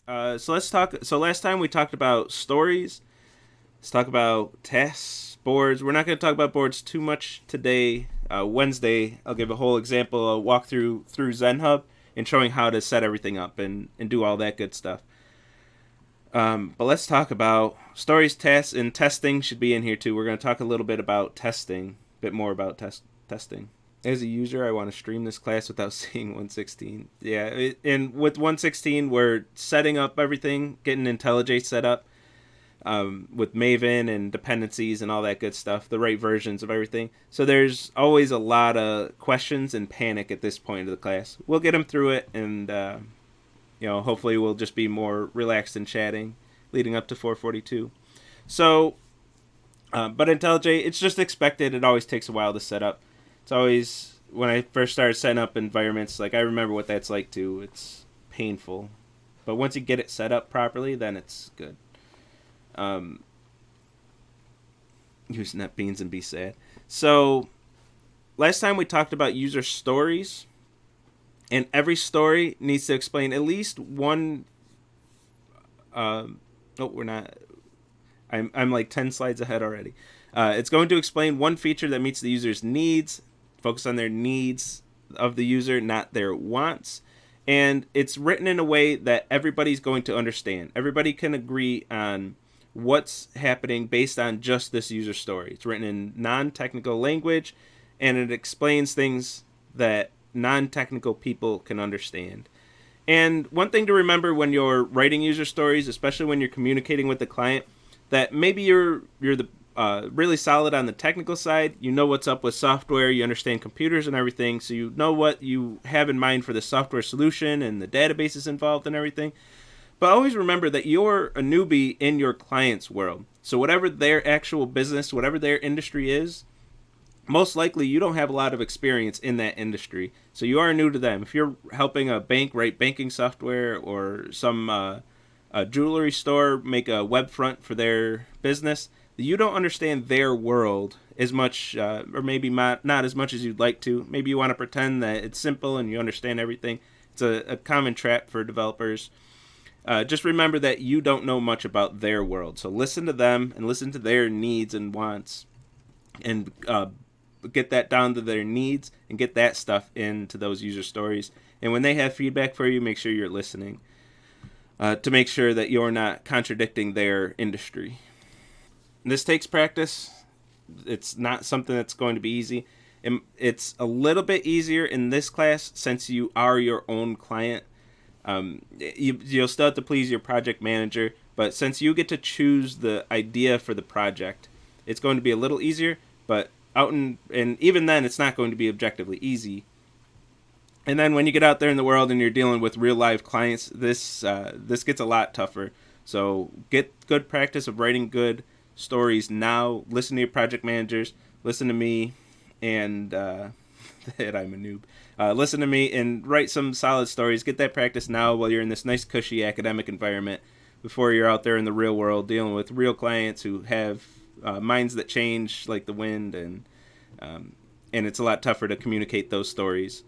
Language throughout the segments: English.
So let's talk. So last time we talked about stories. Let's talk about tests, boards. We're not going to talk about boards too much today. Wednesday, I'll give a whole example, a walkthrough through ZenHub and showing how to set everything up and do all that good stuff. But let's talk about stories, tests, and testing should be in here too. We're going to talk a little bit about testing, a bit more about testing. As a user, I want to stream this class without seeing 116. Yeah, and with 116, we're setting up everything, getting IntelliJ set up with Maven and dependencies and all that good stuff, the right versions of everything. So there's always a lot of questions and panic at this point of the class. We'll get them through it, and hopefully we'll just be more relaxed and chatting leading up to 442. So, but IntelliJ, it's just expected. It always takes a while to set up. It's always, when I first started setting up environments, like I remember what that's like too. It's painful. But once you get it set up properly, then it's good. Use NetBeans and be sad. So, last time we talked about user stories. And every story needs to explain at least one... we're not... I'm like 10 slides ahead already. It's going to explain one feature that meets the user's needs. Focus on their needs of the user, not their wants. And it's written in a way that everybody's going to understand. Everybody can agree on what's happening based on just this user story. It's written in non-technical language, and it explains things that non-technical people can understand. And one thing to remember when you're writing user stories, especially when you're communicating with the client, that maybe you're the really solid on the technical side. You know what's up with software. You understand computers and everything. So you know what you have in mind for the software solution and the databases involved and everything. But always remember that you're a newbie in your client's world. So whatever their actual business, whatever their industry is, most likely you don't have a lot of experience in that industry. So you are new to them. If you're helping a bank write banking software or some a jewelry store make a web front for their business, you don't understand their world as much, or maybe not as much as you'd like to. Maybe you want to pretend that it's simple and you understand everything. It's a common trap for developers. Just remember that you don't know much about their world. So listen to them and listen to their needs and wants, and get that down to their needs and get that stuff into those user stories. And when they have feedback for you, make sure you're listening to make sure that you're not contradicting their industry. This takes practice. It's not something that's going to be easy. It's a little bit easier in this class since you are your own client. You'll still have to please your project manager, but since you get to choose the idea for the project, it's going to be a little easier, but and even then it's not going to be objectively easy. And then when you get out there in the world and you're dealing with real live clients, this gets a lot tougher. So get good practice of writing good stories now. Listen to your project managers, listen to me, and that I'm a noob. Listen to me and write some solid stories. Get that practice now while you're in this nice cushy academic environment before you're out there in the real world dealing with real clients who have minds that change like the wind, and it's a lot tougher to communicate those stories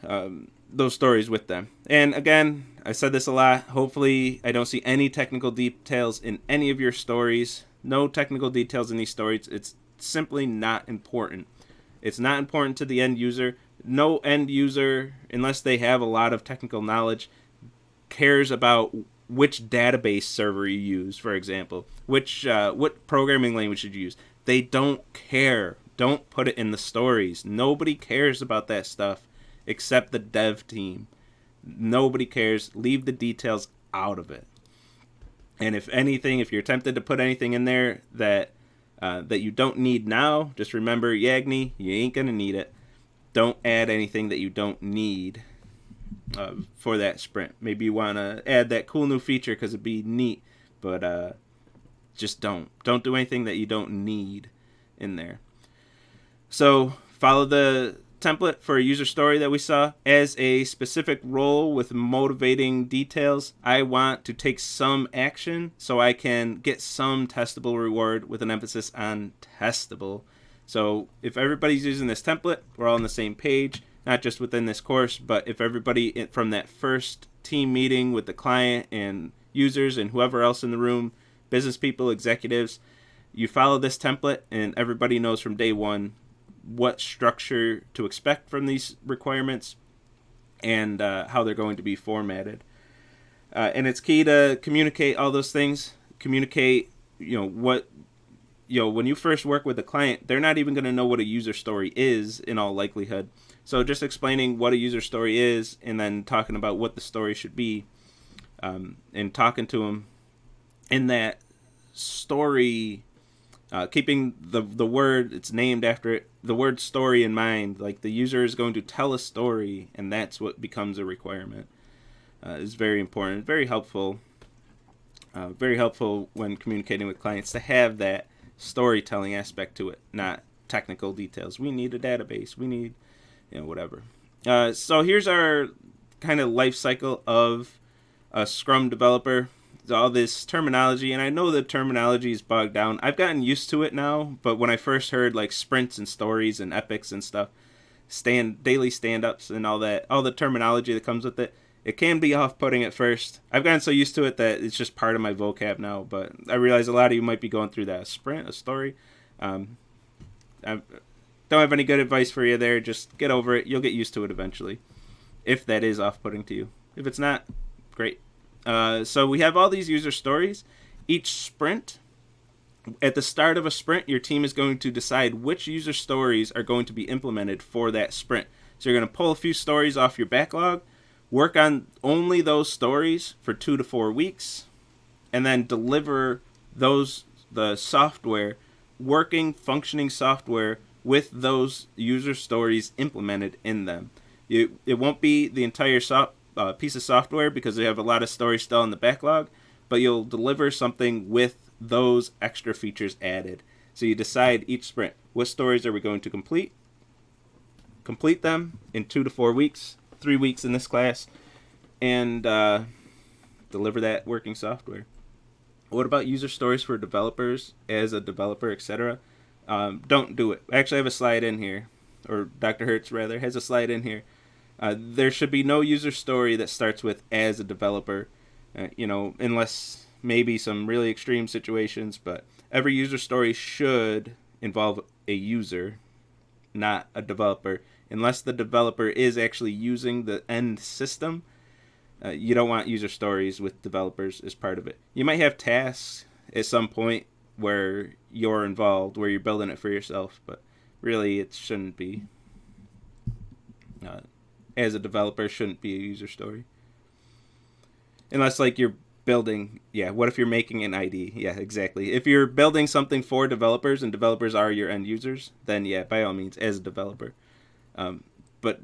with them. And again, I said this a lot. Hopefully I don't see any technical details in any of your stories. No technical details in these stories. It's simply not important. It's not important to the end user. No end user, unless they have a lot of technical knowledge, cares about which database server you use, for example. What programming language should you use? They don't care. Don't put it in the stories. Nobody cares about that stuff except the dev team. Nobody cares. Leave the details out of it. And if anything, if you're tempted to put anything in there that you don't need now, just remember, Yagni, you ain't gonna need it. Don't add anything that you don't need for that sprint. Maybe you want to add that cool new feature because it'd be neat, but just don't do anything that you don't need in there. So follow the template for a user story that we saw. As a specific role with motivating details, I want to take some action so I can get some testable reward with an emphasis on testable. So if everybody's using this template, we're all on the same page, not just within this course, but if everybody from that first team meeting with the client and users and whoever else in the room, business people, executives, you follow this template and everybody knows from day one what structure to expect from these requirements and how they're going to be formatted. And it's key to communicate all those things. Communicate, when you first work with a client, they're not even going to know what a user story is in all likelihood. So just explaining what a user story is and then talking about what the story should be, and talking to them in that story, keeping the word it's named after it, the word story in mind. Like the user is going to tell a story, and that's what becomes a requirement. Is very important, very helpful when communicating with clients to have that storytelling aspect to it, not technical details. We need a database. We need, whatever. So here's our kind of life cycle of a Scrum developer. All this terminology, and I know the terminology is bogged down. I've gotten used to it now, but when I first heard like sprints and stories and epics and stuff, daily stand-ups and all that, all the terminology that comes with it, it can be off-putting at first. I've gotten so used to it that it's just part of my vocab now, but I realize a lot of you might be going through that. A sprint, a story. I don't have any good advice for you there. Just get over it. You'll get used to it eventually, if that is off-putting to you. If it's not, great. So we have all these user stories. Each sprint, at the start of a sprint, your team is going to decide which user stories are going to be implemented for that sprint. So you're going to pull a few stories off your backlog, work on only those stories for 2 to 4 weeks, and then deliver the software, working, functioning software with those user stories implemented in them. It won't be the entire piece of software because they have a lot of stories still in the backlog, but you'll deliver something with those extra features added. So you decide each sprint, what stories are we going to complete them in 2 to 4 weeks, 3 weeks in this class, and deliver that working software. What about user stories for developers, as a developer, etc.? Don't do it. I actually have a slide in here, or Dr. Hertz rather has a slide in here. There should be no user story that starts with as a developer, unless maybe some really extreme situations, but every user story should involve a user, not a developer. Unless the developer is actually using the end system, you don't want user stories with developers as part of it. You might have tasks at some point where you're involved, where you're building it for yourself, but really it shouldn't be. As a developer, shouldn't be a user story. Unless like you're building, what if you're making an ID? Yeah, exactly. If you're building something for developers and developers are your end users, then by all means, as a developer. But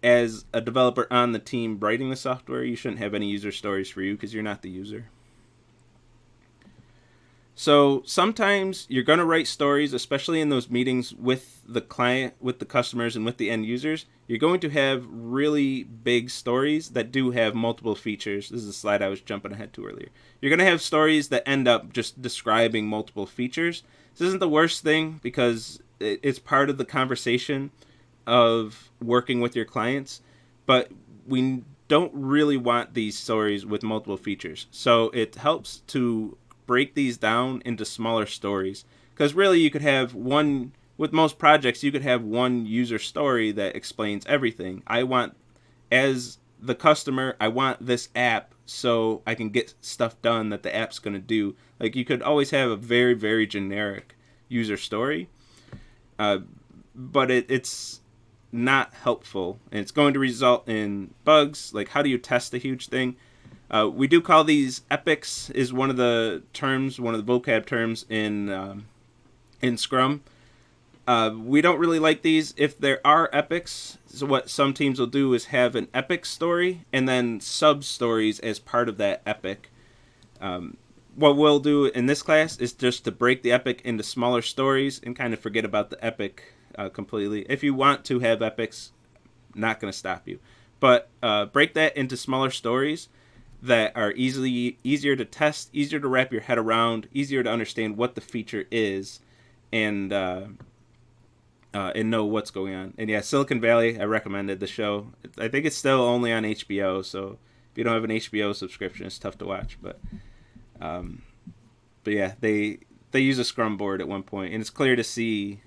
as a developer on the team writing the software, you shouldn't have any user stories for you because you're not the user. So sometimes you're going to write stories, especially in those meetings with the client, with the customers, and with the end users. You're going to have really big stories that do have multiple features. This is a slide I was jumping ahead to earlier. You're going to have stories that end up just describing multiple features. This isn't the worst thing because it's part of the conversation of working with your clients, but we don't really want these stories with multiple features. So it helps to break these down into smaller stories, because really you could have one, with most projects, you could have one user story that explains everything. As the customer, I want this app so I can get stuff done that the app's going to do. Like you could always have a very, very generic user story, but it's not helpful, and it's going to result in bugs. Like, how do you test a huge thing? We do call these epics, is one of the terms, one of the vocab terms in Scrum. We don't really like these. If there are epics, so what some teams will do is have an epic story and then sub-stories as part of that epic. What we'll do in this class is just to break the epic into smaller stories and kind of forget about the epic completely. If you want to have epics, not going to stop you. But break that into smaller stories that are easier to test, easier to wrap your head around, easier to understand what the feature is, and and know what's going on. And yeah, Silicon Valley, I recommended the show. I think it's still only on HBO, so if you don't have an HBO subscription, it's tough to watch. Um, but yeah, they use a Scrum board at one point, and it's clear to see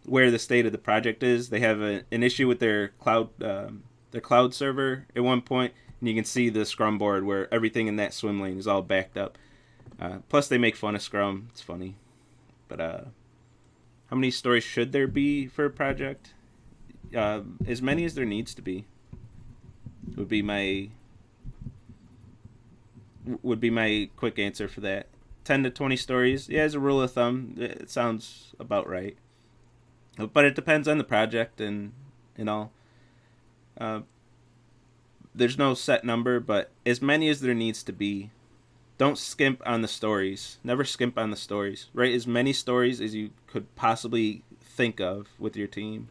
where the state of the project is. They have an issue with their cloud server at one point, and you can see the Scrum board where everything in that swim lane is all backed up. Plus, they make fun of Scrum. It's funny, but how many stories should there be for a project? As many as there needs to be. Would be my quick answer for that. 10 to 20 stories. Yeah, as a rule of thumb, it sounds about right. But it depends on the project and all. There's no set number, but as many as there needs to be. Don't skimp on the stories. Never skimp on the stories. Write as many stories as you could possibly think of with your team.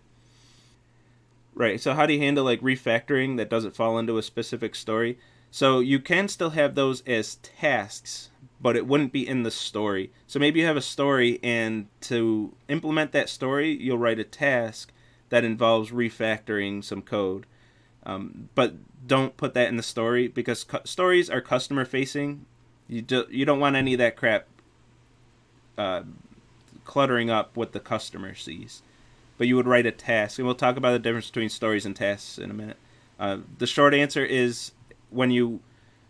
Right, so how do you handle like refactoring that doesn't fall into a specific story? So you can still have those as tasks, but it wouldn't be in the story. So maybe you have a story, and to implement that story, you'll write a task that involves refactoring some code. But don't put that in the story, because stories are customer facing. You don't want any of that crap cluttering up what the customer sees. But you would write a task, and we'll talk about the difference between stories and tasks in a minute. The short answer is, when you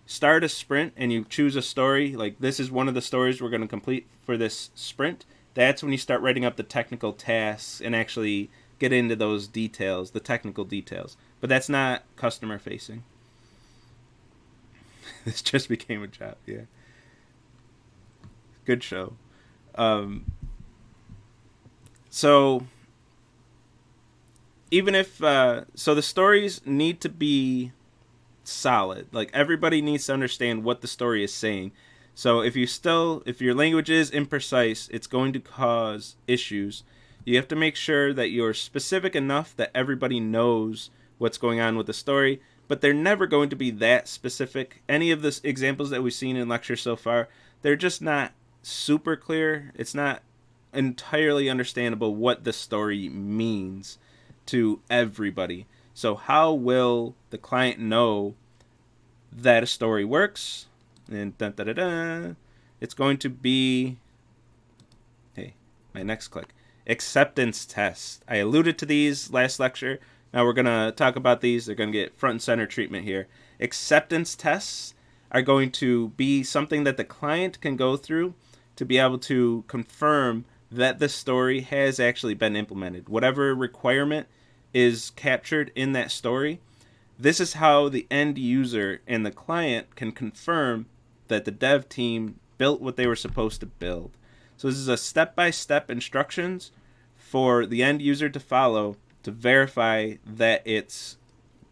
start a sprint and you choose a story, like this is one of the stories we're going to complete for this sprint, that's when you start writing up the technical tasks and actually get into those details, the technical details. But that's not customer facing. This just became a job, yeah. Good show. So even if so the stories need to be solid. Like, everybody needs to understand what the story is saying. So if your language is imprecise, it's going to cause issues. You have to make sure that you're specific enough that everybody knows what's going on with the story, but they're never going to be that specific. Any of the examples that we've seen in lectures so far, they're just not super clear. It's not entirely understandable what the story means to everybody. So how will the client know that a story works? And it's going to be, hey, my next click, acceptance tests. I alluded to these last lecture. Now we're going to talk about these. They're going to get front and center treatment here. Acceptance tests are going to be something that the client can go through to be able to confirm that the story has actually been implemented. Whatever requirement is captured in that story, this is how the end user and the client can confirm that the dev team built what they were supposed to build. So this is a step-by-step instructions for the end user to follow to verify that it's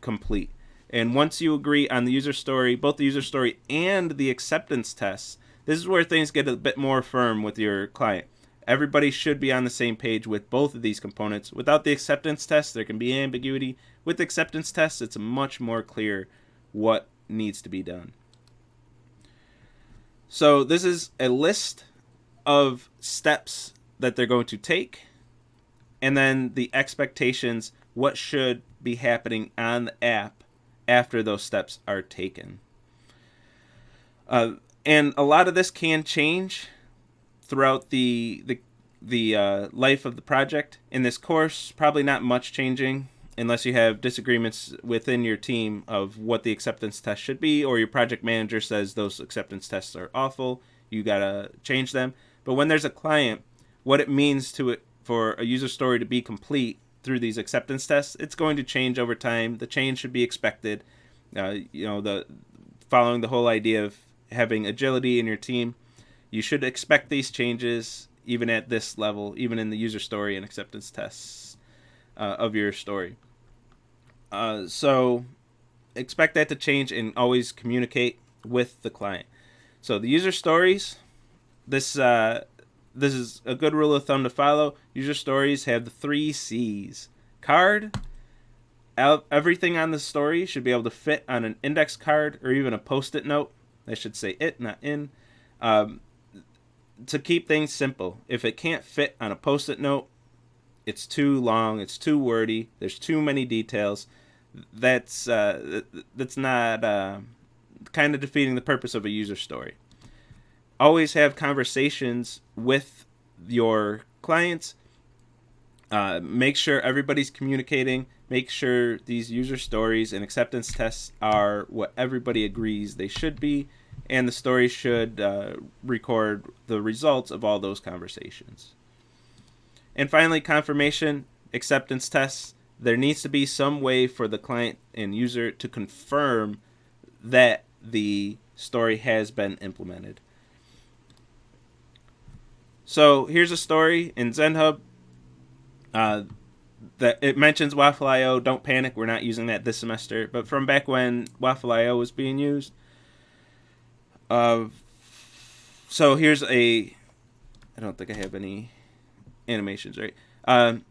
complete. And once you agree on the user story, both the user story and the acceptance tests, this is where things get a bit more firm with your client. Everybody should be on the same page with both of these components. Without the acceptance test, there can be ambiguity. With the acceptance test, it's much more clear what needs to be done. So this is a list of steps that they're going to take, and then the expectations, what should be happening on the app after those steps are taken. And a lot of this can change throughout the life of the project. In this course, probably not much changing unless you have disagreements within your team of what the acceptance test should be, or your project manager says those acceptance tests are awful, you gotta change them. But when there's a client, what it means to it for a user story to be complete through these acceptance tests, it's going to change over time. The change should be expected. Following the whole idea of having agility in your team, you should expect these changes even at this level, even in the user story and acceptance tests of your story. So expect that to change, and always communicate with the client. So the user stories, this is a good rule of thumb to follow. User stories have the 3 C's. Card. Everything on the story should be able to fit on an index card or even a post-it note. I should say it, not in. To keep things simple, if it can't fit on a post-it note, it's too long, it's too wordy, there's too many details. That's not kind of defeating the purpose of a user story. Always have conversations with your clients. Make sure everybody's communicating. Make sure these user stories and acceptance tests are what everybody agrees they should be, and the story should record the results of all those conversations. And finally, confirmation, acceptance tests. There needs to be some way for the client and user to confirm that the story has been implemented. So here's a story in ZenHub that it mentions Waffle.io. Don't panic, we're not using that this semester, but from back when Waffle.io was being used. So here's I don't think I have any animations, right?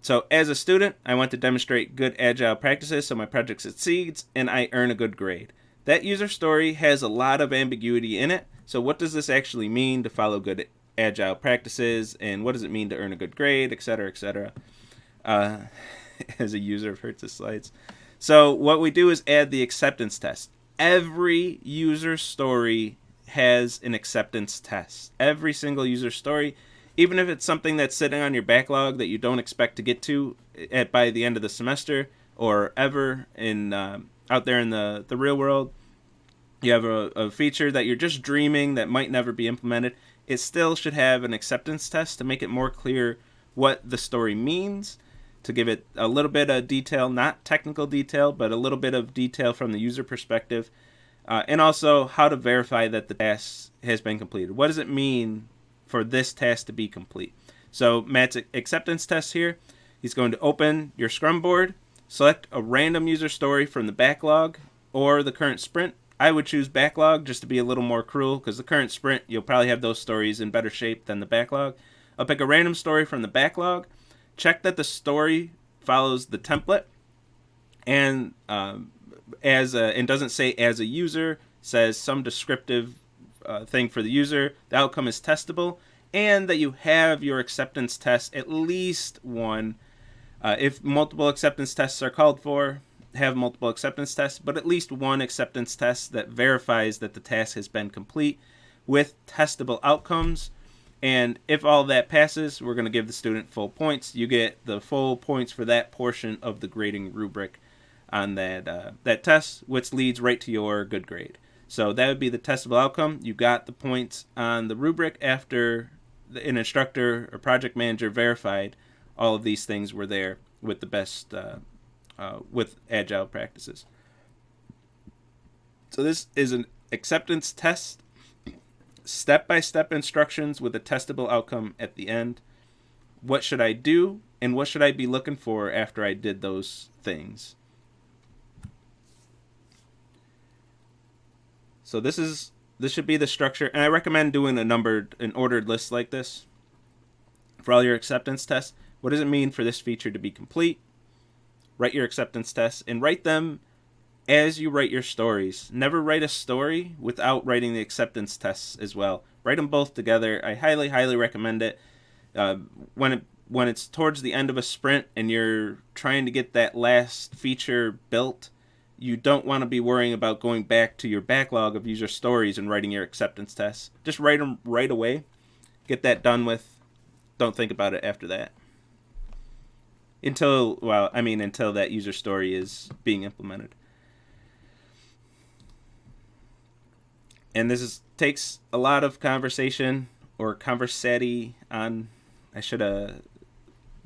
So as a student, I want to demonstrate good agile practices so my project succeeds and I earn a good grade. That user story has a lot of ambiguity in it. So what does this actually mean to follow good agile practices, and what does it mean to earn a good grade, etc., etc.? As a user of Hertz's slides. So what we do is add the acceptance test. Every user story has an acceptance test. Every single user story, even if it's something that's sitting on your backlog that you don't expect to get to by the end of the semester or ever in out there in the real world, you have a feature that you're just dreaming that might never be implemented, it still should have an acceptance test to make it more clear what the story means, to give it a little bit of detail, not technical detail, but a little bit of detail from the user perspective, and also how to verify that the task has been completed. What does it mean for this task to be complete? So Matt's acceptance test here, he's going to open your Scrum board, select a random user story from the backlog or the current sprint. I would choose backlog just to be a little more cruel, because the current sprint, you'll probably have those stories in better shape than the backlog. I'll pick a random story from the backlog, check that the story follows the template, and and doesn't say as a user, says some descriptive thing for the user. The outcome is testable, and that you have your acceptance test, at least one. If multiple acceptance tests are called for, have multiple acceptance tests, but at least one acceptance test that verifies that the task has been complete with testable outcomes. And if all that passes, we're going to give the student full points. You get the full points for that portion of the grading rubric on that test, which leads right to your good grade. So that would be the testable outcome. You got the points on the rubric after an instructor or project manager verified all of these things were there with the best with agile practices. So this is an acceptance test, step-by-step instructions with a testable outcome at the end. What should I do, and what should I be looking for after I did those things? So this should be the structure, and I recommend doing an ordered list like this for all your acceptance tests. What does it mean for this feature to be complete? Write your acceptance tests, and write them as you write your stories. Never write a story without writing the acceptance tests as well. Write them both together. I highly, highly recommend it. When it's towards the end of a sprint and you're trying to get that last feature built, you don't want to be worrying about going back to your backlog of user stories and writing your acceptance tests. Just write them right away. Get that done with. Don't think about it after that. Until that user story is being implemented. And this takes a lot of conversation or conversati on. I should have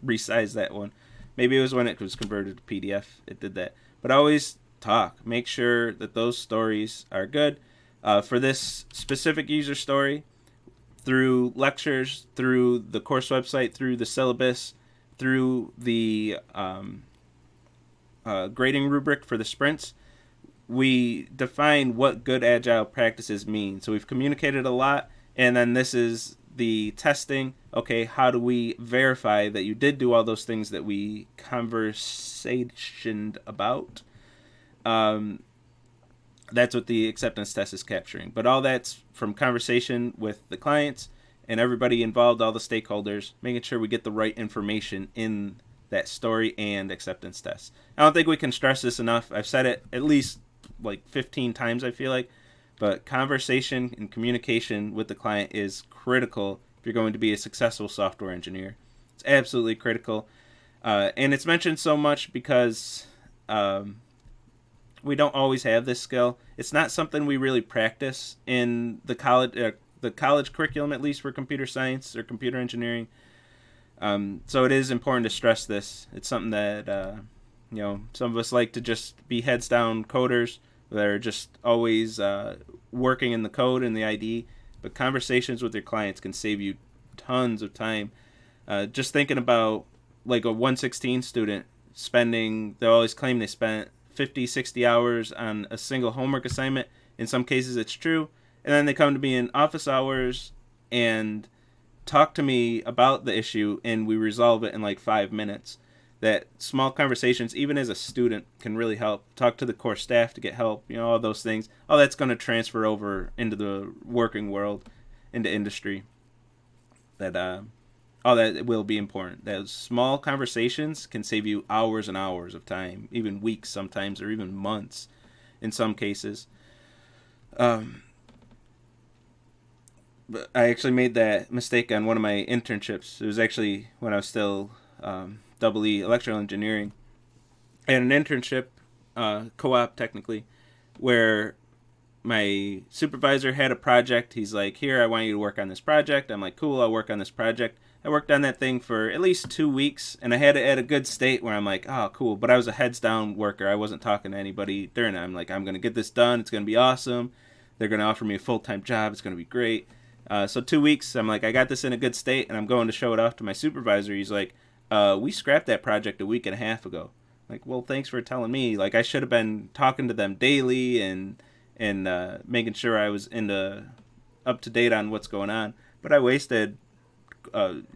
resized that one. Maybe it was when it was converted to PDF. It did that. But always talk. Make sure that those stories are good. For this specific user story, through lectures, through the course website, through the syllabus, through the grading rubric for the sprints, we define what good agile practices mean. So we've communicated a lot, and then this is the testing. Okay, how do we verify that you did do all those things that we conversationed about? That's what the acceptance test is capturing. But all that's from conversation with the clients and everybody involved, all the stakeholders, making sure we get the right information in that story and acceptance test. I don't think we can stress this enough. I've said it at least like 15 times, I feel like. But conversation and communication with the client is critical if you're going to be a successful software engineer. It's absolutely critical. And it's mentioned so much because we don't always have this skill. It's not something we really practice in the college curriculum, at least for computer science or computer engineering. So it is important to stress this. It's something that some of us like to just be heads down coders that are just always working in the code and the IDE. But conversations with your clients can save you tons of time. Just thinking about like a 116 student they always claim they spent 50, 60 hours on a single homework assignment. In some cases it's true. And then they come to me in office hours and talk to me about the issue, and we resolve it in like 5 minutes. That small conversations, even as a student, can really help. Talk to the core staff to get help, all those things. All that's going to transfer over into the working world, into industry. All that will be important. Those small conversations can save you hours and hours of time, even weeks sometimes, or even months in some cases. But I actually made that mistake on one of my internships. It was actually when I was still double E electrical engineering. I had an internship, co-op technically, where my supervisor had a project. He's like, here, I want you to work on this project. I'm like, cool, I'll work on this project. I worked on that thing for at least 2 weeks, and I had it at a good state where I'm like, oh, cool. But I was a heads down worker. I wasn't talking to anybody during it. I'm like, I'm going to get this done. It's going to be awesome. They're going to offer me a full-time job. It's going to be great. So 2 weeks, I'm like, I got this in a good state, and I'm going to show it off to my supervisor. He's like, we scrapped that project a week and a half ago. I'm like, well, thanks for telling me. Like, I should have been talking to them daily and making sure I was up to date on what's going on. But I wasted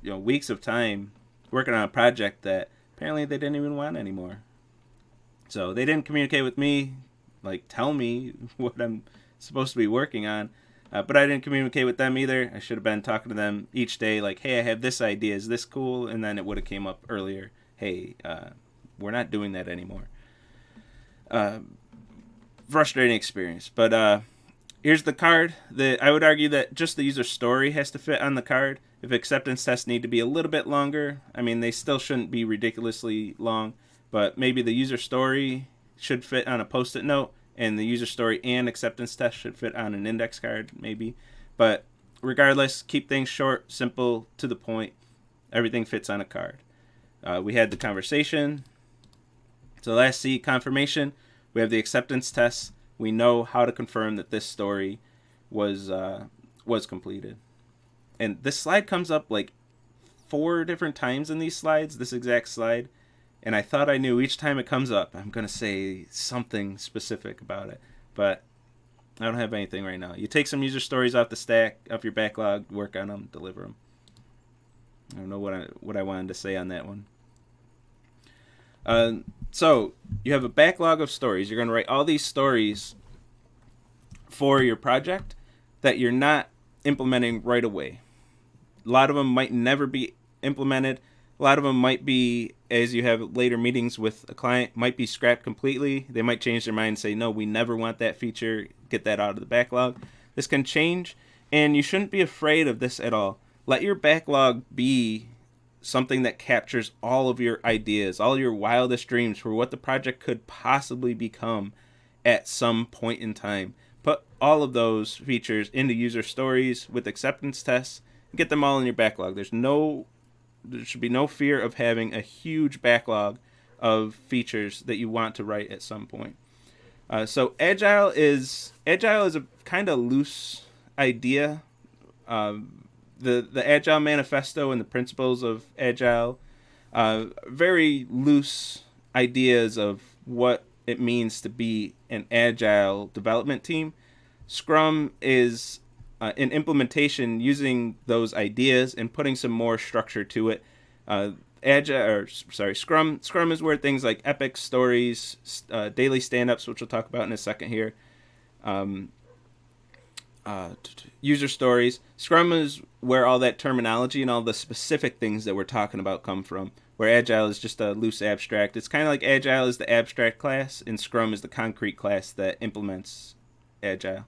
weeks of time working on a project that apparently they didn't even want anymore. So they didn't communicate with me, like tell me what I'm supposed to be working on. But I didn't communicate with them either. I should have been talking to them each day, like, hey, I have this idea. Is this cool? And then it would have came up earlier. Hey, we're not doing that anymore. Frustrating experience. But here's the card. I would argue that just the user story has to fit on the card. If acceptance tests need to be a little bit longer, I mean, they still shouldn't be ridiculously long, but maybe the user story should fit on a Post-it note, and the user story and acceptance test should fit on an index card, maybe. But regardless, keep things short, simple, to the point. Everything fits on a card. We had the conversation. So last C, confirmation. We have the acceptance test. We know how to confirm that this story was completed. And this slide comes up like 4 different times in these slides, this exact slide. And I thought I knew each time it comes up, I'm going to say something specific about it. But I don't have anything right now. You take some user stories off the stack, off your backlog, work on them, deliver them. I don't know what I wanted to say on that one. So you have a backlog of stories. You're going to write all these stories for your project that you're not implementing right away. A lot of them might never be implemented. A lot of them might be, as you have later meetings with a client, might be scrapped completely. They might change their mind and say, no, we never want that feature. Get that out of the backlog. This can change, and you shouldn't be afraid of this at all. Let your backlog be something that captures all of your ideas, all your wildest dreams for what the project could possibly become at some point in time. Put all of those features into user stories with acceptance tests and get them all in your backlog. There should be no fear of having a huge backlog of features that you want to write at some point. So Agile is a kind of loose idea. The Agile Manifesto and the principles of Agile, very loose ideas of what it means to be an Agile development team. Scrum is an implementation using those ideas and putting some more structure to it. Scrum is where things like epic stories, daily stand-ups, which we'll talk about in a second here, user stories. Scrum is where all that terminology and all the specific things that we're talking about come from, where Agile is just a loose abstract. It's kind of like Agile is the abstract class, and Scrum is the concrete class that implements Agile.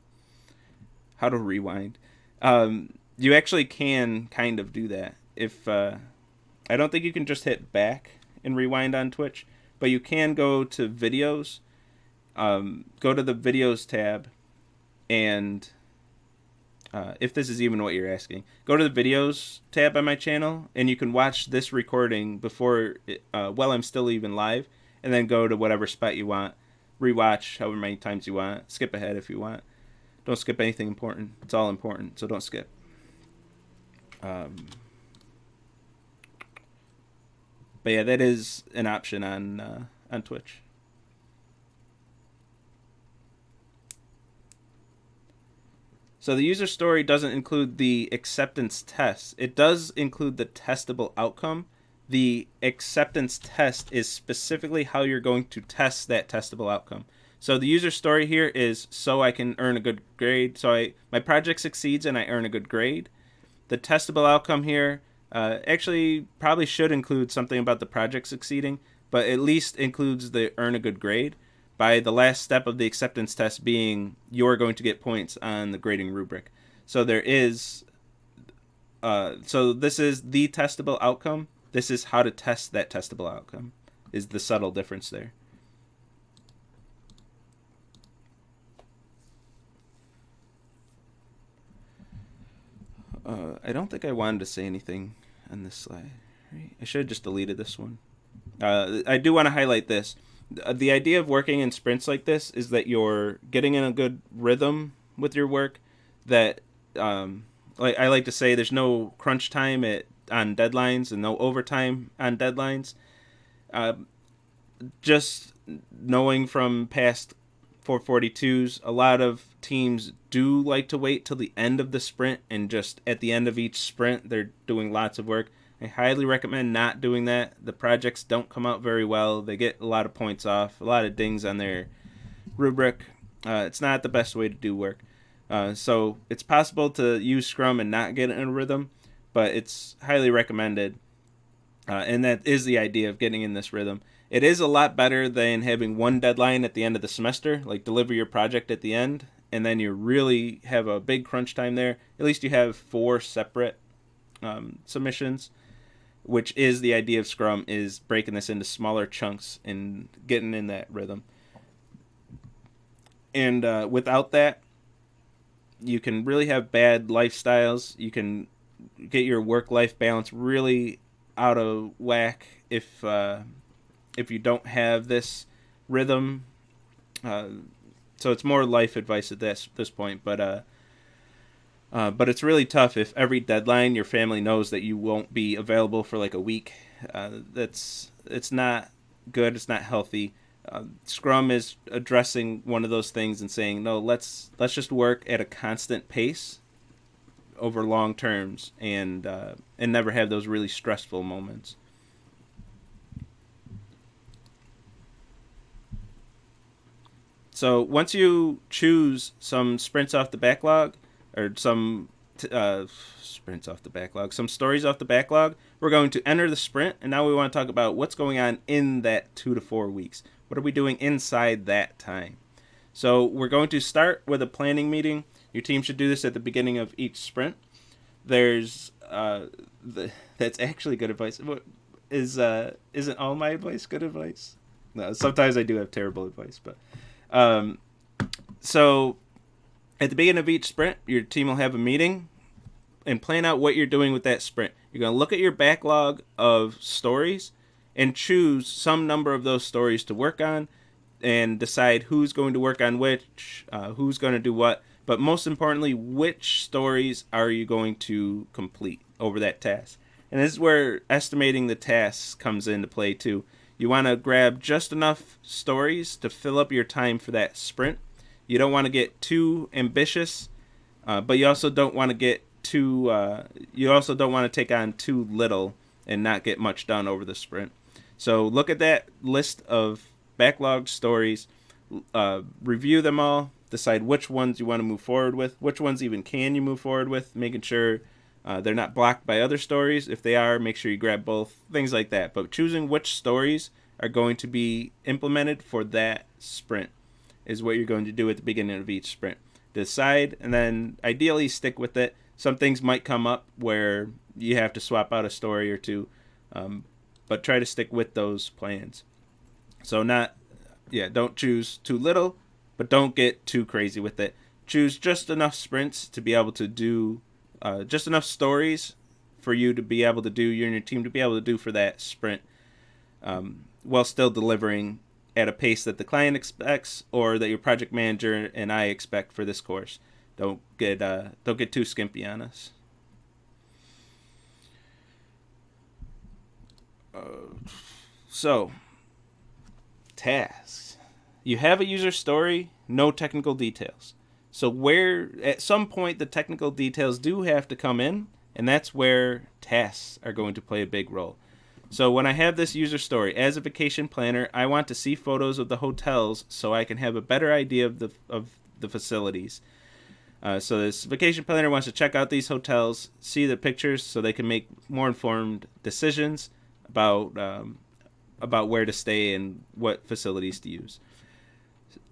How to rewind. You actually can kind of do that. If I don't think you can just hit back and rewind on Twitch, but you can go to videos, go to the videos tab, and if this is even what you're asking, go to the videos tab on my channel, and you can watch this recording before, while I'm still even live, and then go to whatever spot you want, rewatch however many times you want, skip ahead if you want. Don't skip anything important. It's all important, so don't skip. But yeah, that is an option on Twitch. So the user story doesn't include the acceptance test. It does include the testable outcome. The acceptance test is specifically how you're going to test that testable outcome. So the user story here is so I can earn a good grade. So my project succeeds and I earn a good grade. The testable outcome here actually probably should include something about the project succeeding, but at least includes the earn a good grade, by the last step of the acceptance test being you're going to get points on the grading rubric. So there is, so this is the testable outcome. This is how to test that testable outcome, is the subtle difference there. I don't think I wanted to say anything on this slide. Right? I should have just deleted this one. I do want to highlight this. The idea of working in sprints like this is that you're getting in a good rhythm with your work. That, like I like to say, there's no crunch time on deadlines and no overtime on deadlines. Just knowing from past 442s, a lot of teams do like to wait till the end of the sprint, and just at the end of each sprint they're doing lots of work. I highly recommend not doing that. The projects don't come out very well. They get a lot of points off, a lot of dings on their rubric. It's not the best way to do work. So it's possible to use Scrum and not get in a rhythm, but it's highly recommended. And that is the idea of getting in this rhythm. It is a lot better than having one deadline at the end of the semester, like deliver your project at the end, and then you really have a big crunch time there. At least you have 4 separate submissions, which is the idea of Scrum, is breaking this into smaller chunks and getting in that rhythm. And without that, you can really have bad lifestyles. You can get your work-life balance really out of whack if you don't have this rhythm. So it's more life advice at this point, but it's really tough if every deadline your family knows that you won't be available for like a week. It's not good. It's not healthy. Scrum is addressing one of those things and saying, no, let's just work at a constant pace over long terms and never have those really stressful moments. So once you choose some sprints off the backlog, or some sprints off the backlog, some stories off the backlog, we're going to enter the sprint, and now we want to talk about what's going on in that 2 to 4 weeks. What are we doing inside that time? So we're going to start with a planning meeting. Your team should do this at the beginning of each sprint. There's that's actually good advice. Isn't all my advice good advice? No, sometimes I do have terrible advice, but so at the beginning of each sprint, your team will have a meeting and plan out what you're doing with that sprint. You're going to look at your backlog of stories and choose some number of those stories to work on and decide who's going to work on which, who's going to do what, but most importantly, which stories are you going to complete over that task. And this is where estimating the tasks comes into play too. You want to grab just enough stories to fill up your time for that sprint. You don't want to get too ambitious, but you also don't want to get too. You also don't want to take on too little and not get much done over the sprint. So look at that list of backlogged stories, review them all, decide which ones you want to move forward with, which ones even can you move forward with, making sure they're not blocked by other stories. If they are, make sure you grab both, things like that. But choosing which stories are going to be implemented for that sprint is what you're going to do at the beginning of each sprint. Decide, and then ideally stick with it. Some things might come up where you have to swap out a story or two, but try to stick with those plans. So don't choose too little, but don't get too crazy with it. Choose just enough sprints to be able to do, just enough stories for you to be able to do, you and your team to be able to do for that sprint, while still delivering at a pace that the client expects or that your project manager and I expect for this course. Don't get too skimpy on us. So, tasks. You have a user story, no technical details. So where at some point the technical details do have to come in, and that's where tasks are going to play a big role. So when I have this user story, as a vacation planner, I want to see photos of the hotels so I can have a better idea of the facilities. So this vacation planner wants to check out these hotels, see the pictures so they can make more informed decisions about where to stay and what facilities to use.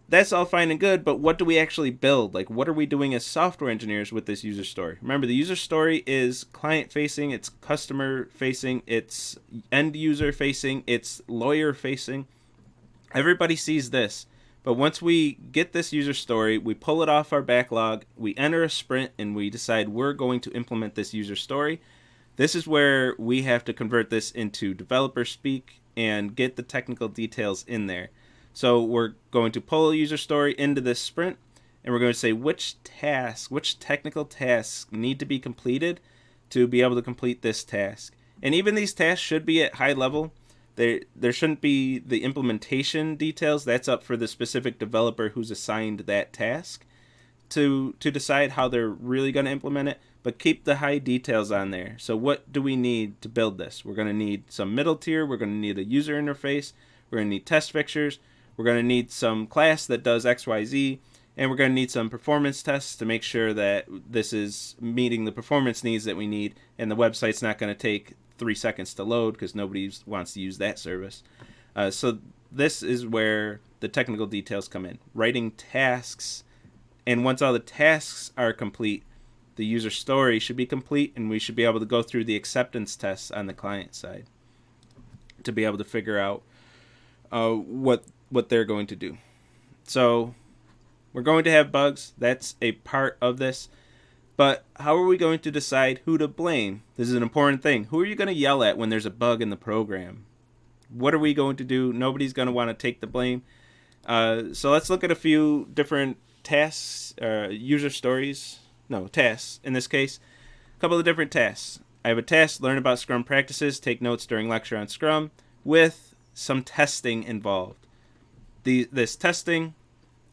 That's all fine and good, but what do we actually build? Like, what are we doing as software engineers with this user story? Remember, the user story is client-facing, it's customer-facing, it's end-user-facing, it's lawyer-facing. Everybody sees this. But once we get this user story, we pull it off our backlog, we enter a sprint, and we decide we're going to implement this user story. This is where we have to convert this into developer speak and get the technical details in there. So we're going to pull a user story into this sprint, and we're going to say which technical tasks need to be completed to be able to complete this task. And even these tasks should be at high level. There shouldn't be the implementation details. That's up for the specific developer who's assigned that task to decide how they're really going to implement it. But keep the high details on there. So what do we need to build this? We're going to need some middle tier. We're going to need a user interface. We're going to need test fixtures. We're going to need some class that does XYZ, and we're going to need some performance tests to make sure that this is meeting the performance needs that we need, and the website's not going to take 3 seconds to load because nobody wants to use that service. So this is where the technical details come in. Writing tasks, and once all the tasks are complete, the user story should be complete, and we should be able to go through the acceptance tests on the client side to be able to figure out what they're going to do. So we're going to have bugs. That's a part of this. But how are we going to decide who to blame? This is an important thing. Who are you going to yell at when there's a bug in the program? What are we going to do? Nobody's going to want to take the blame. So let's look at a few different tasks, tasks in this case. A couple of different tasks. I have a task, learn about Scrum practices, take notes during lecture on Scrum, with some testing involved. This testing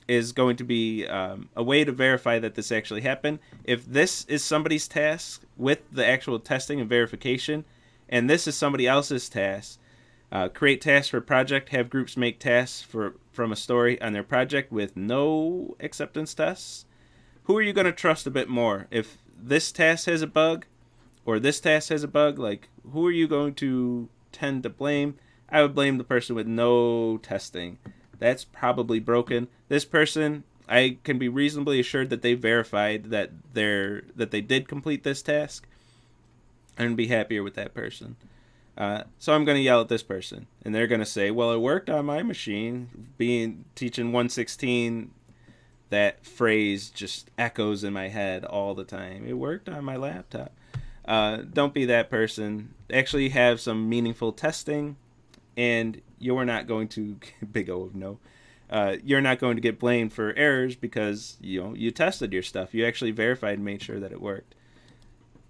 is going to be a way to verify that this actually happened. If this is somebody's task with the actual testing and verification, and this is somebody else's task, create tasks for a project, have groups make tasks from a story on their project with no acceptance tests. Who are you going to trust a bit more? If this task has a bug or this task has a bug, like, who are you going to tend to blame? I would blame the person with no testing. That's probably broken. This person, I can be reasonably assured that they verified that they did complete this task. I'm going to be happier with that person. So I'm going to yell at this person, and they're going to say, well, it worked on my machine. Teaching 116, that phrase just echoes in my head all the time. It worked on my laptop. Don't be that person. Actually have some meaningful testing, and you're not going to, big O of no, you're not going to get blamed for errors because you tested your stuff. You actually verified and made sure that it worked.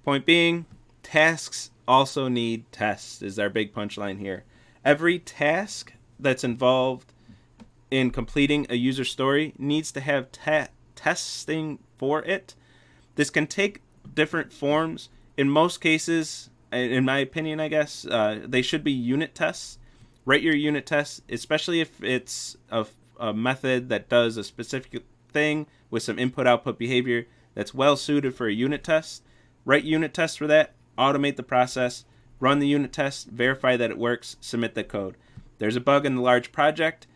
Point being, tasks also need tests is our big punchline here. Every task that's involved in completing a user story needs to have testing for it. This can take different forms. In most cases, in my opinion, I guess, they should be unit tests. Write your unit tests, especially if it's a method that does a thing with some input-output behavior that's well suited for a unit test. Write unit tests for that, automate the process, run the unit test, verify that it works, submit the code. There's a bug in the large project,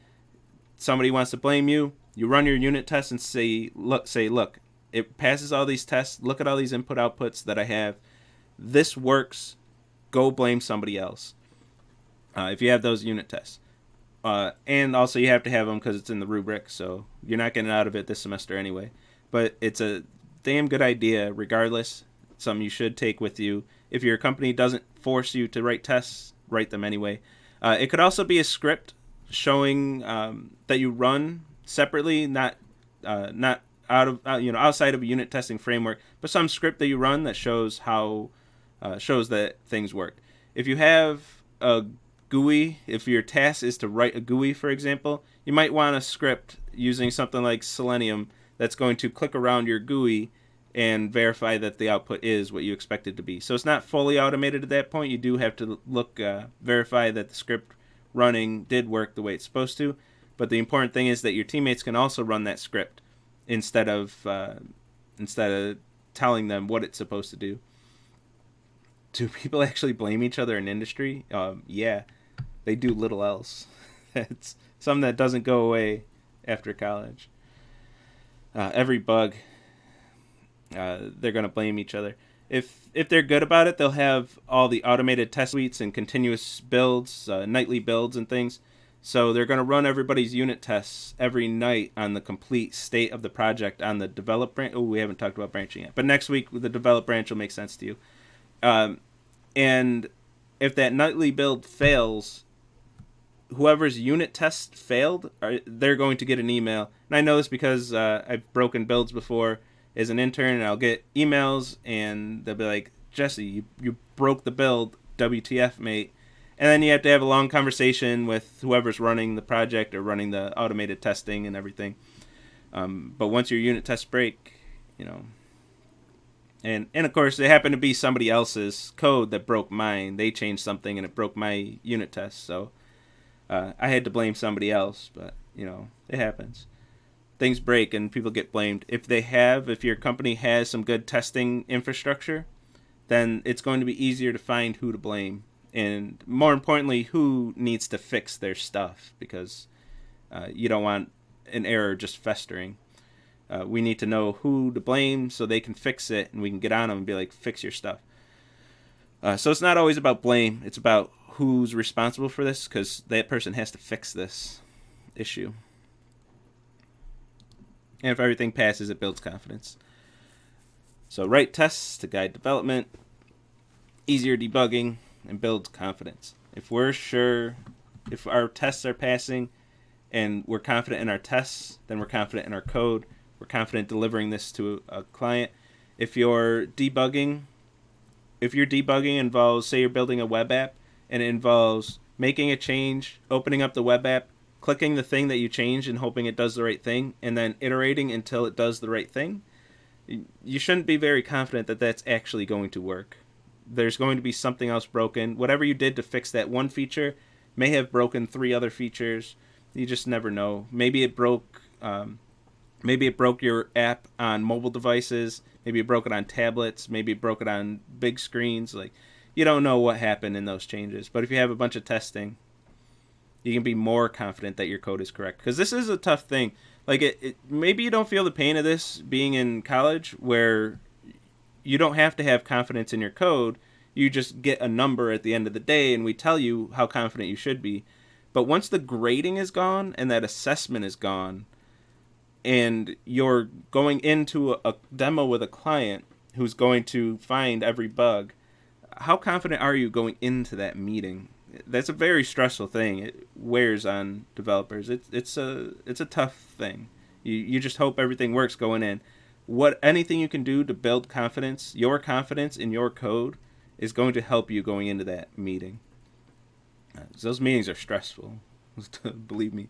somebody wants to blame you, you run your unit test and say, look, it passes all these tests, look at all these input outputs that I have, this works, go blame somebody else. If you have those unit tests. And also you have to have them because it's in the rubric, so you're not getting out of it this semester anyway. But it's a damn good idea regardless, something you should take with you. If your company doesn't force you to write tests, write them anyway. It could also be a script showing that you run separately, not out of outside of a unit testing framework, but some script that you run that shows how shows that things work. If you have a GUI, if your task is to write a GUI, for example, you might want a script using something like Selenium that's going to click around your GUI and verify that the output is what you expect it to be. So it's not fully automated at that point. You do have to verify that the script running did work the way it's supposed to. But the important thing is that your teammates can also run that script instead of telling them what it's supposed to do. Do people actually blame each other in industry? Yeah, they do little else. It's something that doesn't go away after college. Every bug, they're going to blame each other. If they're good about it, they'll have all the automated test suites and continuous builds, nightly builds and things. So they're going to run everybody's unit tests every night on the complete state of the project on the develop branch. Oh, we haven't talked about branching yet. But next week, the develop branch will make sense to you. And if that nightly build fails, whoever's unit test failed, they're going to get an email. And I know this because I've broken builds before as an intern, and I'll get emails, and they'll be like, Jesse, you broke the build, WTF, mate. And then you have to have a long conversation with whoever's running the project or running the automated testing and everything. But once your unit tests break, and of course, it happened to be somebody else's code that broke mine. They changed something and it broke my unit test. So I had to blame somebody else, but, it happens. Things break and people get blamed. If your company has some good testing infrastructure, then it's going to be easier to find who to blame. And more importantly, who needs to fix their stuff, because you don't want an error just festering. We need to know who to blame so they can fix it, and we can get on them and be like, fix your stuff. So it's not always about blame. It's about who's responsible for this, because that person has to fix this issue. And if everything passes, it builds confidence. So write tests to guide development, easier debugging, and builds confidence. If we're sure, if our tests are passing and we're confident in our tests, then we're confident in our code. We're confident delivering this to a client. If your debugging involves, say you're building a web app, and it involves making a change, opening up the web app, clicking the thing that you changed and hoping it does the right thing, and then iterating until it does the right thing, you shouldn't be very confident that that's actually going to work. There's going to be something else broken. Whatever you did to fix that one feature may have broken 3 other features. You just never know. Maybe it broke your app on mobile devices. Maybe it broke it on tablets. Maybe it broke it on big screens. Like, you don't know what happened in those changes. But if you have a bunch of testing, you can be more confident that your code is correct. Because this is a tough thing. Like, maybe you don't feel the pain of this being in college, where you don't have to have confidence in your code. You just get a number at the end of the day, and we tell you how confident you should be. But once the grading is gone and that assessment is gone, and you're going into a demo with a client who's going to find every bug, how confident are you going into that meeting? That's a very stressful thing. It wears on developers. It's a tough thing. You just hope everything works going in. Anything you can do to build confidence, your confidence in your code, is going to help you going into that meeting. Those meetings are stressful. Believe me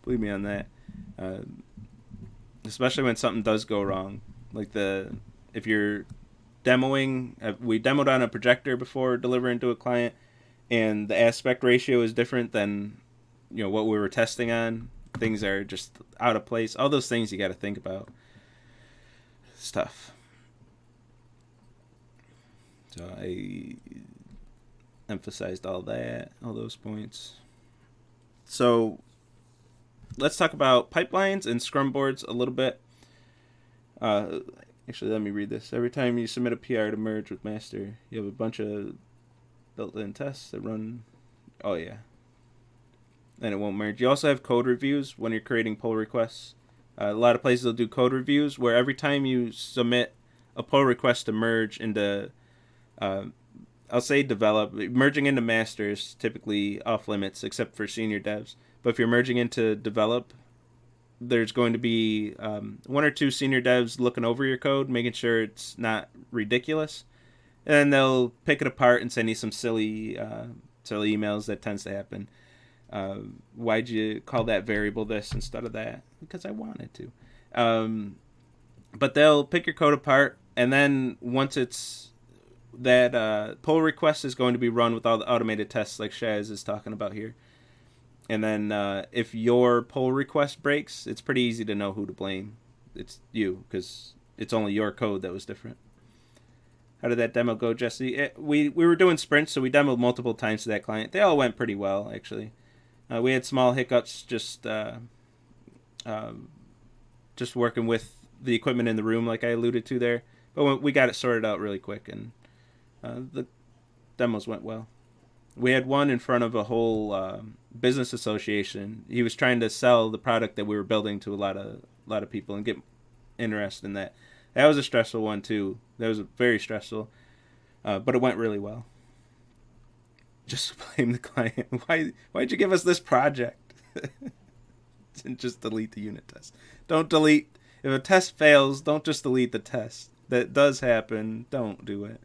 on that. Especially when something does go wrong. Like if you're demoing, we demoed on a projector before delivering to a client, and the aspect ratio is different than what we were testing on. things are just out of place. All those things you got to think about. Stuff. So I emphasized all those points. So let's talk about pipelines and Scrum boards a little bit. Actually, let me read this. Every time you submit a PR to merge with master, you have a bunch of built-in tests that run. Oh, yeah. And it won't merge. You also have code reviews when you're creating pull requests. A lot of places will do code reviews where every time you submit a pull request to merge into, I'll say develop, merging into master is typically off limits except for senior devs. But if you're merging into develop, there's going to be one or two senior devs looking over your code, making sure it's not ridiculous. And then they'll pick it apart and send you some silly emails. That tends to happen. Why'd you call that variable this instead of that? Because I wanted to. But they'll pick your code apart, and then once it's that pull request is going to be run with all the automated tests like Shaz is talking about here. And then if your pull request breaks, it's pretty easy to know who to blame. It's you, because it's only your code that was different. How did that demo go, Jesse? We were doing sprints, so we demoed multiple times to that client. They all went pretty well, actually. We had small hiccups just working with the equipment in the room, like I alluded to there. But we got it sorted out really quick, and the demos went well. We had one in front of a whole business association. He was trying to sell the product that we were building to a lot of people and get interested in that. That was a stressful one too. That was very stressful, but it went really well. Just blame the client. Why'd you give us this project? And just delete the unit test. Don't delete. If a test fails, don't just delete the test. That does happen. Don't do it.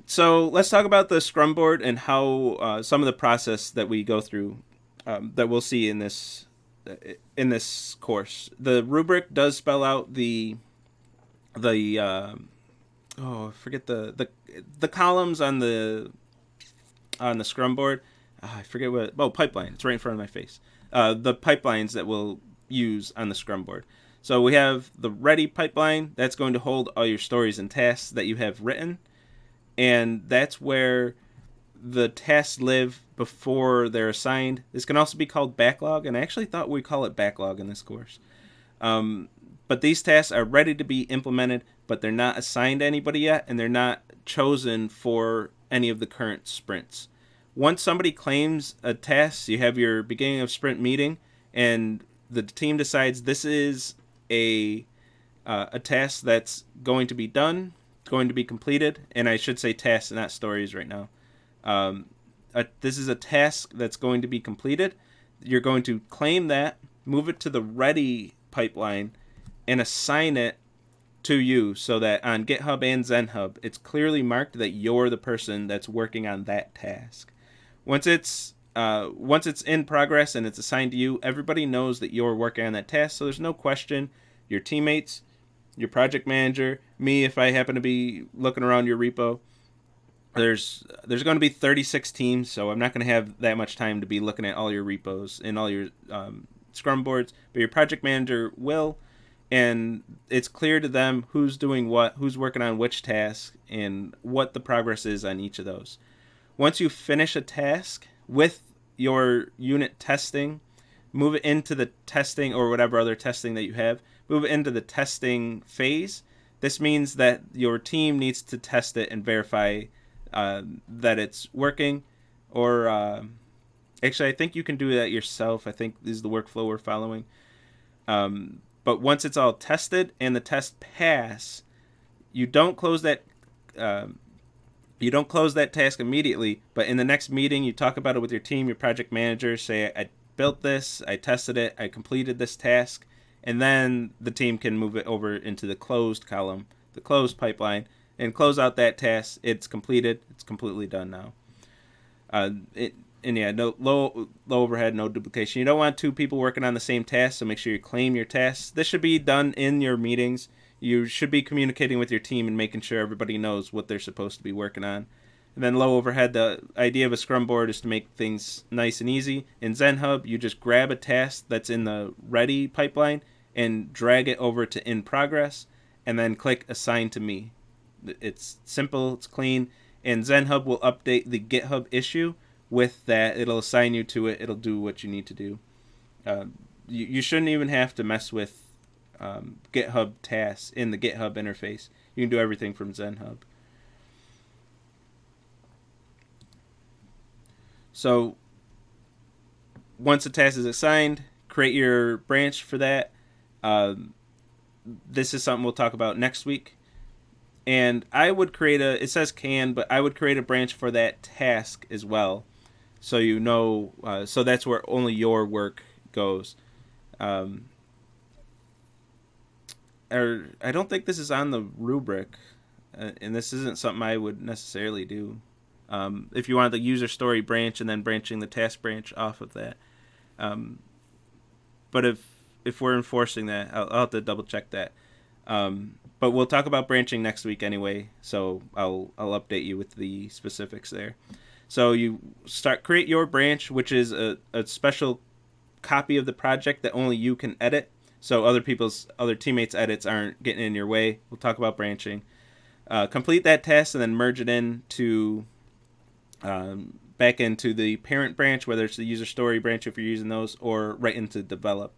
So let's talk about the Scrum board and how some of the process that we go through that we'll see in this course. The rubric does spell out the forget the columns on the Scrum board. I forget what. Oh, pipeline. It's right in front of my face. The pipelines that we'll use on the Scrum board. So we have the ready pipeline. That's going to hold all your stories and tasks that you have written. And that's where the tasks live before they're assigned. This can also be called backlog, and I actually thought we'd call it backlog in this course. But these tasks are ready to be implemented, but they're not assigned to anybody yet, and they're not chosen for any of the current sprints. Once somebody claims a task, you have your beginning of sprint meeting, and the team decides this is a task that's going to be done, going to be completed, and I should say tasks, not stories right now. This is a task that's going to be completed. You're going to claim that, move it to the ready pipeline, and assign it to you so that on GitHub and ZenHub, it's clearly marked that you're the person that's working on that task. Once it's in progress and it's assigned to you, everybody knows that you're working on that task, so there's no question. Your teammates, your project manager, me if I happen to be looking around your repo, there's going to be 36 teams, so I'm not going to have that much time to be looking at all your repos and all your Scrum boards, but your project manager will, and it's clear to them who's doing what, who's working on which task, and what the progress is on each of those. Once you finish a task with your unit testing, move it into the testing or whatever other testing that you have, move it into the testing phase. This means that your team needs to test it and verify that it's working. Or actually, I think you can do that yourself. I think this is the workflow we're following. But once it's all tested and the test pass, you don't close that task immediately, but in the next meeting, you talk about it with your team, your project manager, say, I built this, I tested it, I completed this task, and then the team can move it over into the closed column, the closed pipeline, and close out that task. It's completed. It's completely done now. No low overhead, no duplication. You don't want two people working on the same task, so make sure you claim your tasks. This should be done in your meetings. You should be communicating with your team and making sure everybody knows what they're supposed to be working on. And then low overhead, the idea of a Scrum board is to make things nice and easy. In ZenHub, you just grab a task that's in the ready pipeline and drag it over to in progress, and then click assign to me. It's simple, it's clean, and ZenHub will update the GitHub issue with that. It'll assign you to it. It'll do what you need to do. You shouldn't even have to mess with GitHub tasks in the GitHub interface. You can do everything from ZenHub. So once a task is assigned, create your branch for that. This is something we'll talk about next week. And I would create it says can, but I would create a branch for that task as well. So you know, so that's where only your work goes. Or I don't think this is on the rubric, and this isn't something I would necessarily do. If you want the user story branch and then branching the task branch off of that. But if we're enforcing that, I'll have to double check that. But we'll talk about branching next week anyway, so I'll update you with the specifics there. So you create your branch, which is a special copy of the project that only you can edit. So other teammates' edits aren't getting in your way. We'll talk about branching. Complete that task and then merge it into back into the parent branch, whether it's the user story branch if you're using those, or right into develop.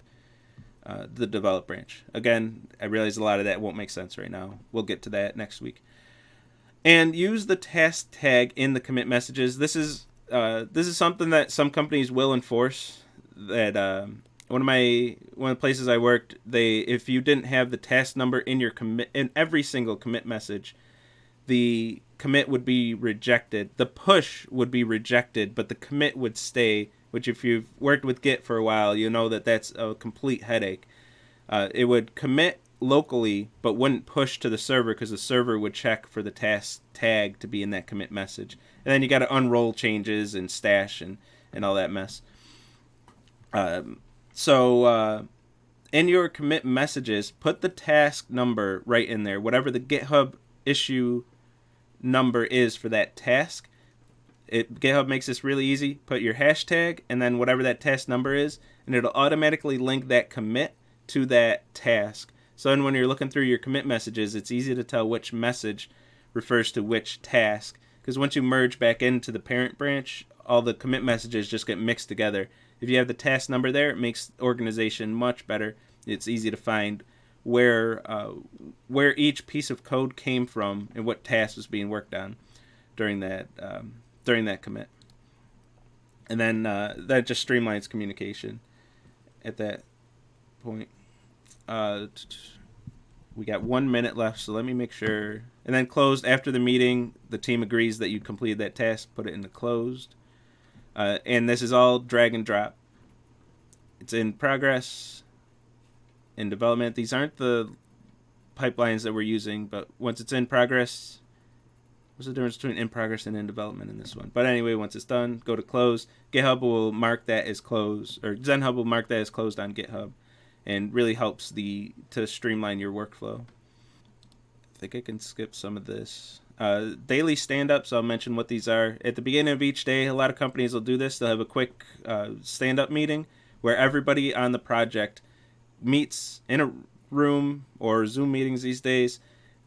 The develop branch. Again, I realize a lot of that won't make sense right now. We'll get to that next week. And use the task tag in the commit messages. This is something that some companies will enforce. That one of the places I worked, if you didn't have the task number in your commit in every single commit message, the commit would be rejected. The push would be rejected, but the commit would stay. Which, if you've worked with Git for a while, you know that that's a complete headache. It would commit locally, but wouldn't push to the server because the server would check for the task tag to be in that commit message. And then you got to unroll changes and stash and all that mess. So in your commit messages, put the task number right in there, whatever the GitHub issue number is for that task. GitHub makes this really easy. Put your hashtag and then whatever that task number is, and it'll automatically link that commit to that task. So then when you're looking through your commit messages, it's easy to tell which message refers to which task. Because once you merge back into the parent branch, all the commit messages just get mixed together. If you have the task number there, it makes organization much better. It's easy to find where each piece of code came from and what task was being worked on during that commit. And then that just streamlines communication at that point. We got 1 minute left, so let me make sure. And then closed after the meeting, the team agrees that you completed that task, put it into closed. And this is all drag and drop. It's in progress, in development. These aren't the pipelines that we're using, but once it's in progress, what's the difference between in progress and in development in this one? But anyway, once it's done, go to close. GitHub will mark that as closed, or ZenHub will mark that as closed on GitHub, and really helps to streamline your workflow. I think I can skip some of this. Daily stand-ups, I'll mention what these are. At the beginning of each day, a lot of companies will do this. They'll have a quick stand-up meeting where everybody on the project meets in a room, or Zoom meetings these days,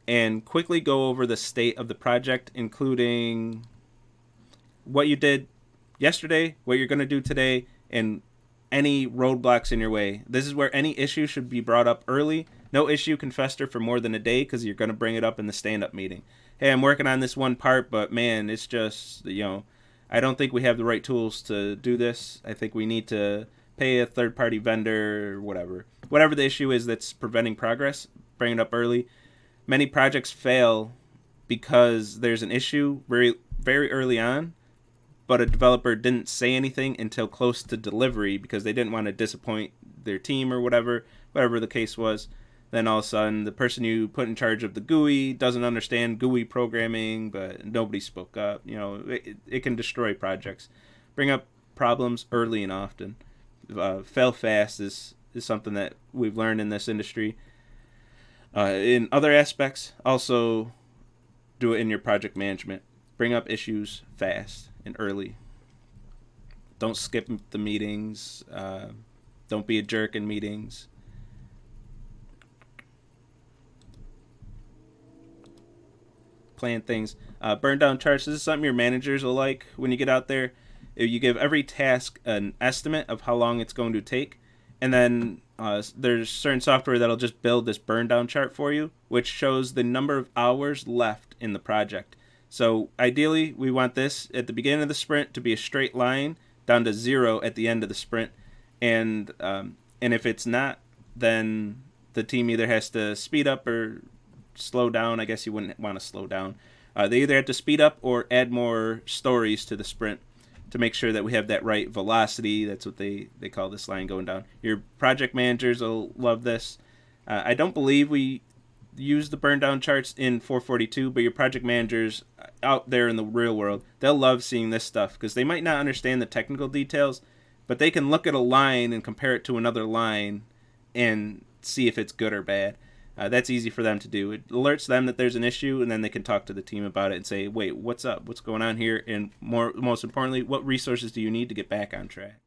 and quickly go over the state of the project, including what you did yesterday, what you're going to do today, and any roadblocks in your way. This is where any issue should be brought up early. No issue can fester for more than a day because you're going to bring it up in the stand-up meeting. Hey, I'm working on this one part, but man, it's just, I don't think we have the right tools to do this. I think we need to pay a third-party vendor or whatever. Whatever the issue is that's preventing progress, bring it up early. Many projects fail because there's an issue very, very early on, but a developer didn't say anything until close to delivery because they didn't want to disappoint their team or whatever the case was. Then all of a sudden, the person you put in charge of the GUI doesn't understand GUI programming, but nobody spoke up. It can destroy projects. Bring up problems early and often. Fail fast is something that we've learned in this industry. In other aspects, also do it in your project management. Bring up issues fast and early. Don't skip the meetings. Don't be a jerk in meetings. Plan things. Burndown charts. This is something your managers will like when you get out there. You give every task an estimate of how long it's going to take, and then there's certain software that'll just build this burndown chart for you, which shows the number of hours left in the project. So ideally, we want this at the beginning of the sprint to be a straight line down to 0 at the end of the sprint, and if it's not, then the team either has to speed up or slow down. I guess you wouldn't want to slow down. They either have to speed up or add more stories to the sprint to make sure that we have that right velocity. That's what they call this line going down. Your project managers will love this. I don't believe we use the burndown charts in 442, but your project managers out there in the real world, they'll love seeing this stuff because they might not understand the technical details, but they can look at a line and compare it to another line and see if it's good or bad. That's easy for them to do. It alerts them that there's an issue, and then they can talk to the team about it and say, wait, what's up? What's going on here? And most importantly, what resources do you need to get back on track?